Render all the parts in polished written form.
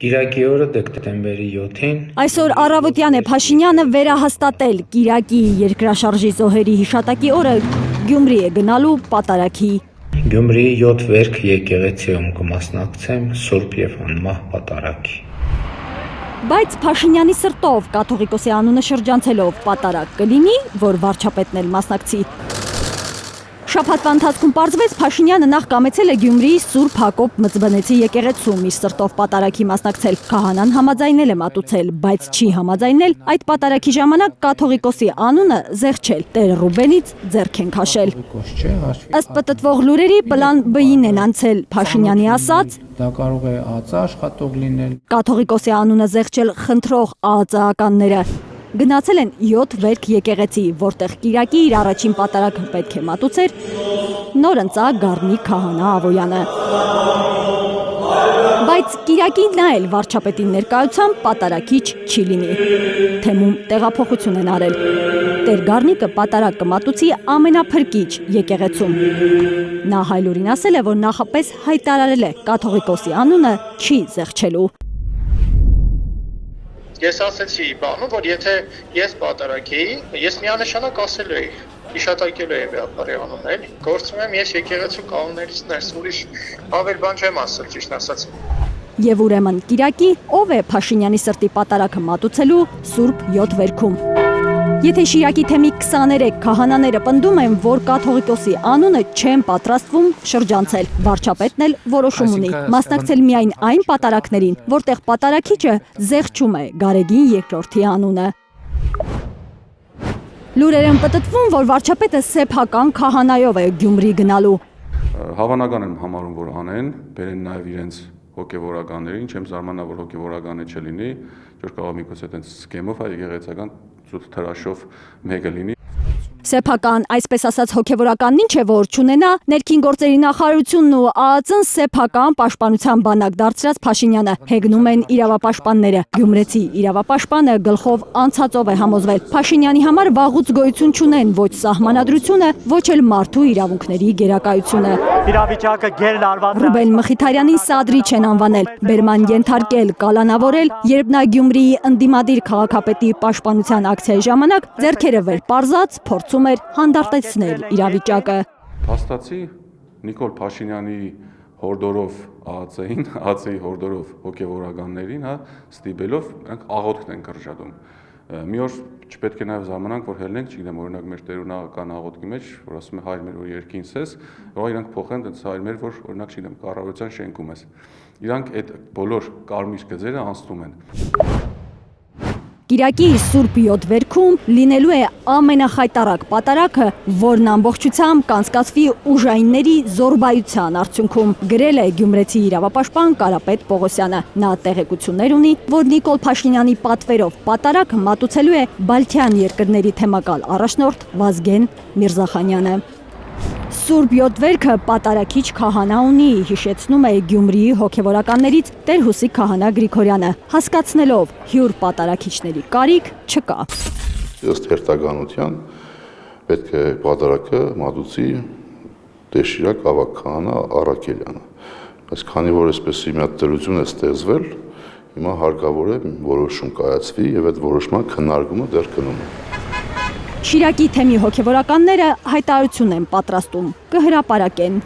Կիրակի օրը դեկտեմբերի 7-ին Այսօր առավոտյան է Փաշինյանը վերահաստատել Կիրակի երկրաշարժի զոհերի հիշատակի օրը Գյումրի է գնալու պատարագի։ Գյումրիի 7 վերք եկեղեցիում կմասնակցեմ Սուրբ եւ Անմահ պատարագի։ Բայց Փաշինյանի սրտով կաթողիկոսի անունը շրջանցելով պատարագ կլինի, որ վարչապետն էլ մասնակցի։ Շաբաթվա ընթացքում պարզվեց Փաշինյանը նախ կամեցել է Գյումրիի Սուրբ Հակոբ Մծբնեցի եկեղեցում իր սրտով պատարագի մասնակցել։ Քահանան համաձայնել է մատուցել, բայց չի համաձայնել այդ պատարագի ժամանակ կաթողիկոսի անունը զեղչել, Տեր Ռուբենից ձեռք են քաշել։ Ըստ պտտվող լուրերի պլան B-ին են անցել, Փաշինյանի ասած դա կարող է ԱԱԾ աշխատող լինել։ Կաթողիկոսի անունը զեղչել խնդրող ԱԱԾ-ականները գնացել են 7 վերք եկեղեցի, որտեղ Կիրակի իր առաջին պատարագը պետք է մատուցեր նորընծա Գառնիկ քահանա Ավոյանը։ Բայց Կիրակին նա էլ վարչապետի ներկայությամբ պատարագիչ չի լինի։ Թեմում տեղափոխություն են արել։ Տեր Գառնիկը պատարագ կմատուցի ամենափրկիչ եկեղեցում։ Նա հայլուրին ասել է, որ նախապես հայտարարել է կաթողիկոսի անունը չի զեղչելու։ Ես ասեցի բանում, որ եթե ես պատարագեի, ես միանշանակ ասելու էի, հիշատակելու էի վեապարի անունը, էլի։ Գործում եմ ես եկեղեցու կանոններից ներս, ուրիշ ավել բան չեմ ասել, ճիշտ ասած։ Եվ ուրեմն Կիրակի ով է Փաշինյանի սրտի պատարագը մատուցելու Սուրբ 7 վերքում։ Եթե Շիրակի թեմի 23 քահանաները պնդում են, որ կաթողիկոսի անունը չեն պատրաստվում շրջանցել, վարչապետն էլ որոշում ունի մասնակցել միայն այն պատարագներին, որտեղ պատարագիչը զեղչում է Գարեգին II անունը։ Լուրեր են պտտվում, որ վարչապետը սեփական քահանայով է Գյումրի գնալու։ Հավանական եմ համարում, որ անեն, բերեն նաև իրենց հոգևորականներին, չեմ զարմանա, որ հոգևորականը չլինի, որ կարող միգուցե այդպես սքեմով եկեղեցական զուտ թրաշով մեկը լինի։ Սեփական, այսպես ասած հոգևորականն ինչ է, որ չունենա ներքին գործերի նախարարությունն ու ԱԱԾ-ն սեփական պաշտպանության բանակ դարձրած Փաշինյանը հեգնում են իրավապաշտպանները։ Գյումրեցի իրավապաշտպանը գլխով անցածով է համոզվել։ Փաշինյանի համար վաղուց գոյություն չունեն ոչ սահմանադրությունը, ոչ էլ մարդու իրավունքների գերակայությունը։ Իրավիճակը գերլարված է։ Ռուբեն Մխիթարյանին սադրիչ են անվանել, բերման ենթարկել, կալանավորել, երբ նա Գյումրիի ընդդիմադիր քաղաքապետի պաշտպանության ակցիայի ժամանակ ձեռքերը վեր պարզած փորձում էր հանդարտեցնել իրավիճակը։ Փաստացի Նիկոլ Փաշինյանի հորդորով ԱԱԾ-ին, ԱԱԾ-ի հորդորով հոգևորականներին, ստիպելով նրանք աղոթք են կրճատում։ Մի օր չպետք է նաև զարմանանք, որ հելնենք, չգիտեմ, օրինակ մեր տերունական աղոթքի մեջ, որ ասում է հայր մեր, որ երկինս ես, որ իրանք փոխեն դից հայր մեր, որ օրինակ չգիտեմ, կառավարության շենքում ես։ Իրանք այդ բոլոր կարմիր գծերը անցնում են։ Կիրակի Սուրբ 7 վերքում լինելու է ամենախայտառակ պատարագը, որն ամբողջությամբ կանցկացվի ուժայինների զորբայության արդյունքում, գրել է գյումրեցի իրավապաշտպան Կարապետ Պողոսյանը։ Նա տեղեկություններ ունի, որ Նիկոլ Փաշինյանի պատվերով պատարագ մատուցելու է Բալթյան երկրների թեմակալ առաջնորդ Վազգեն Միրզախանյանը։ Սուրբ 7 վերքը պատարագիչ քահանա ունի, հիշեցնում է Գյումրիի հոգևորականներից Տեր Հուսիկ քահանա Գրիգորյանը, հասկացնելով հյուր պատարագիչների կարիք չկա։ Ըստ հերթականության պետք է պատարագը մատուցի Տեր Շիրակ ավագ քահանա Առաքելյանը։ Բայց քանի որ այսպեսի մի հատ դրություն է ստեղծվել, հիմա հարկավոր է որոշում կայացվի եւ այդ որոշման քննարկումը դեռ գնում է։ Շիրակի թեմի հոգևորականները հայտարարություն են պատրաստում, կհրապարակեն։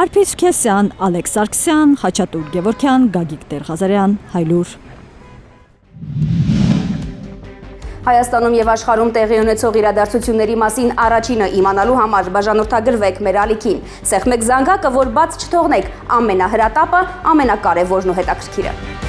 Արփիս Քեսյան, Ալեքս Սարգսյան, Խաչատուր Գևորգյան, Գագիկ Տեր-Ղազարյան, Հայլուր։ Հայաստանում եւ աշխարհում տեղի ունեցող իրադարձությունների մասին առաջինը իմանալու համար բաժանորդագրվեք մեր ալիքին։ Սեղմեք զանգակը, որ բաց չթողնեք ամենահրատապը, ամենակարևորն ու հետաքրքիրը։